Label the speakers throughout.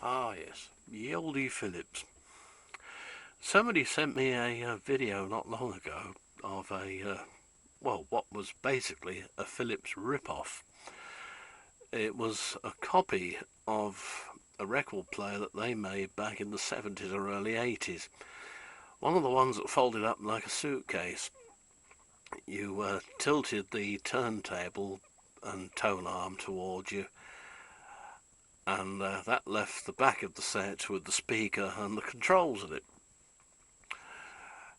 Speaker 1: Ah yes, Yieldy Phillips. Somebody sent me a video not long ago of what was basically a Philips rip-off. It was a copy of a record player that they made back in the 70s or early 80s. One of the ones that folded up like a suitcase. You tilted the turntable and tone arm towards you, and that left the back of the set with the speaker and the controls in it.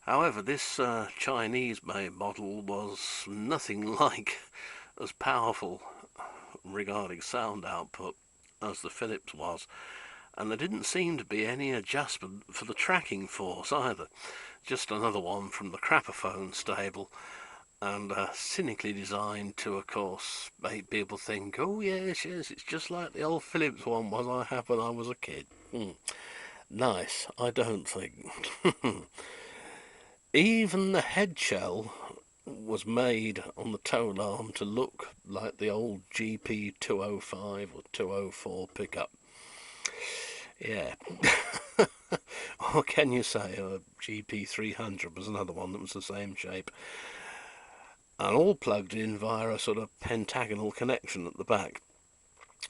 Speaker 1: However, this Chinese-made model was nothing like as powerful regarding sound output as the Philips was, and there didn't seem to be any adjustment for the tracking force either. Just another one from the Crapperphone stable, and cynically designed to, of course, make people think, oh yes, it's just like the old Philips one was I had when I was a kid. Nice, I don't think. Even the head shell was made on the tone arm to look like the old GP 205 or 204 pickup. Yeah. What can you say? A GP 300 was another one that was the same shape. And all plugged in via a sort of pentagonal connection at the back,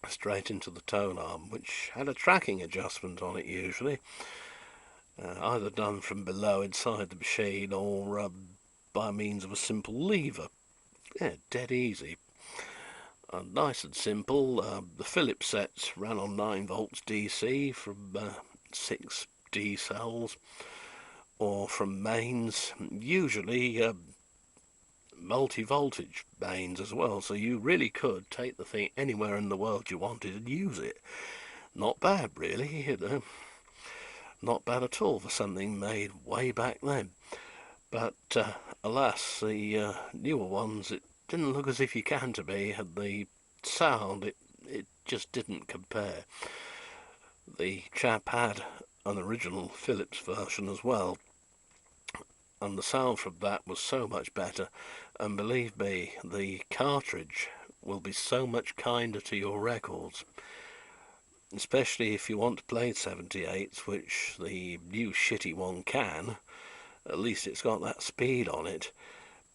Speaker 1: straight into the tone arm, which had a tracking adjustment on it usually, either done from below inside the machine or by means of a simple lever. Yeah, dead easy. Nice and simple. The Philips sets ran on 9 volts DC from 6 D cells, or from mains, usually multi-voltage mains as well, so you really could take the thing anywhere in the world you wanted and use it. Not bad, really, you know. Not bad at all for something made way back then. But alas, the newer ones, it didn't look as if you can to be, and the sound, it just didn't compare. The chap had an original Philips version as well, and the sound from that was so much better, and believe me, the cartridge will be so much kinder to your records, especially if you want to play 78s, which the new shitty one can. At least it's got that speed on it,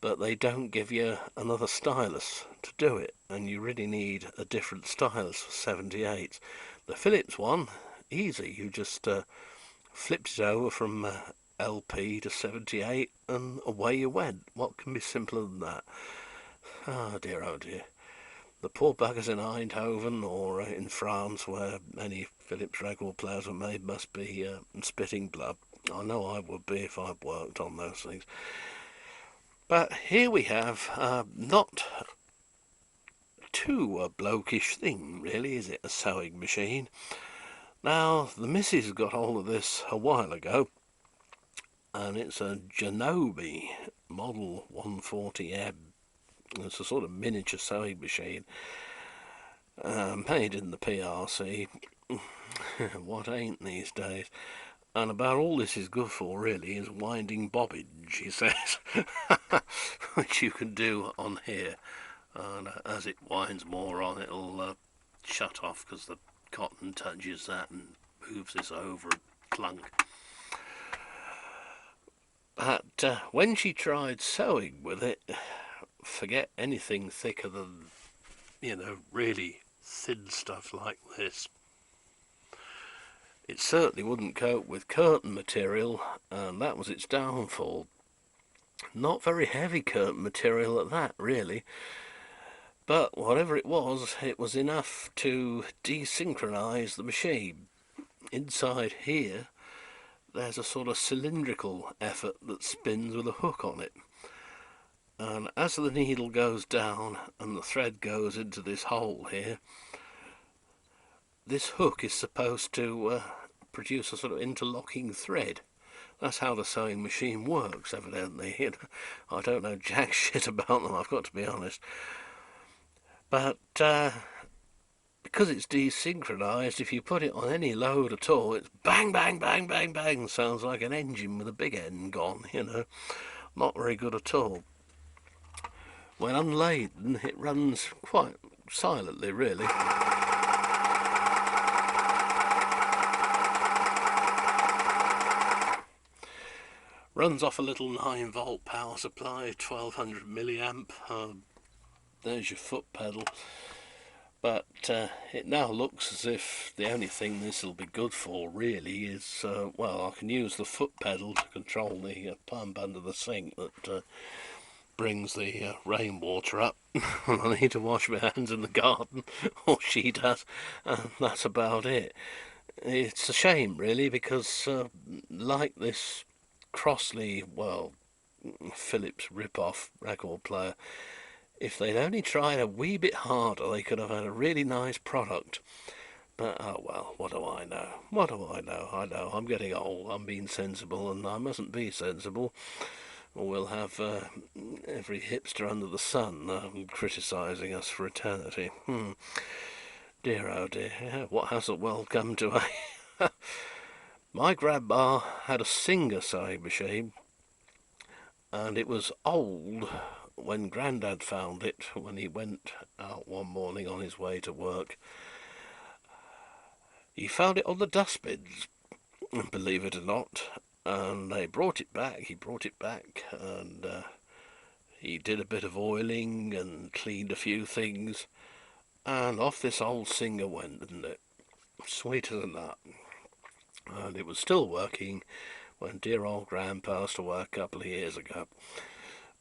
Speaker 1: but they don't give you another stylus to do it, and you really need a different stylus for 78s. The Philips one, easy, you just flipped it over from LP to 78 and away you went. What can be simpler than that? Oh dear, oh dear. The poor buggers in Eindhoven or in France, where many Philips record players were made, must be spitting blood. I know I would be if I'd worked on those things. But here we have not too a blokish thing, really, is it? A sewing machine. Now, the missus got hold of this a while ago, and it's a Janome model 140M. It's a sort of miniature sewing machine, made in the PRC. What ain't these days? And about all this is good for, really, is winding bobbin, she says, which you can do on here. And as it winds more on, it'll shut off because the cotton touches that and moves this over and clunk. But when she tried sewing with it, forget anything thicker than, really thin stuff like this. It certainly wouldn't cope with curtain material, and that was its downfall. Not very heavy curtain material at that, really. But whatever it was enough to desynchronize the machine. Inside here, there's a sort of cylindrical effort that spins with a hook on it. And as the needle goes down and the thread goes into this hole here, this hook is supposed to produce a sort of interlocking thread. That's how the sewing machine works, evidently. I don't know jack shit about them, I've got to be honest. But because it's desynchronized, if you put it on any load at all, it's bang, bang, bang, bang, bang. Sounds like an engine with a big end gone, Not very good at all. When unladen, it runs quite silently, really. Runs off a little 9-volt power supply, 1200 milliamp. There's your foot pedal. But it now looks as if the only thing this will be good for really is, well, I can use the foot pedal to control the pump under the sink that brings the rainwater up. I need to wash my hands in the garden, or she does, and that's about it. It's a shame really, because like this Crosley, well, Philips rip-off record player, if they'd only tried a wee bit harder, they could have had a really nice product. But oh well, what do I know? What do I know? I know I'm getting old, I'm being sensible, and I mustn't be sensible, or we'll have every hipster under the sun criticising us for eternity. Dear oh dear, what has the world come to? My grandma had a Singer sewing machine, and it was old when Grandad found it when he went out one morning on his way to work. He found it on the dustbins, believe it or not, and they brought it back. He brought it back, and he did a bit of oiling and cleaned a few things, and off this old Singer went, didn't it? Sweet as a nut. And it was still working when dear old Gran passed away a couple of years ago.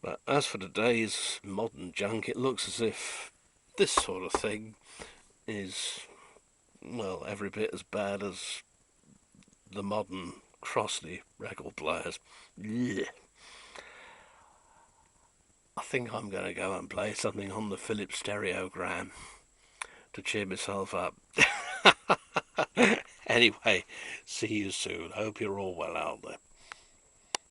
Speaker 1: But as for today's modern junk, it looks as if this sort of thing is, well, every bit as bad as the modern Crosley record players. Yeah. I think I'm going to go and play something on the Philips stereogram to cheer myself up. Anyway, see you soon. Hope you're all well out there.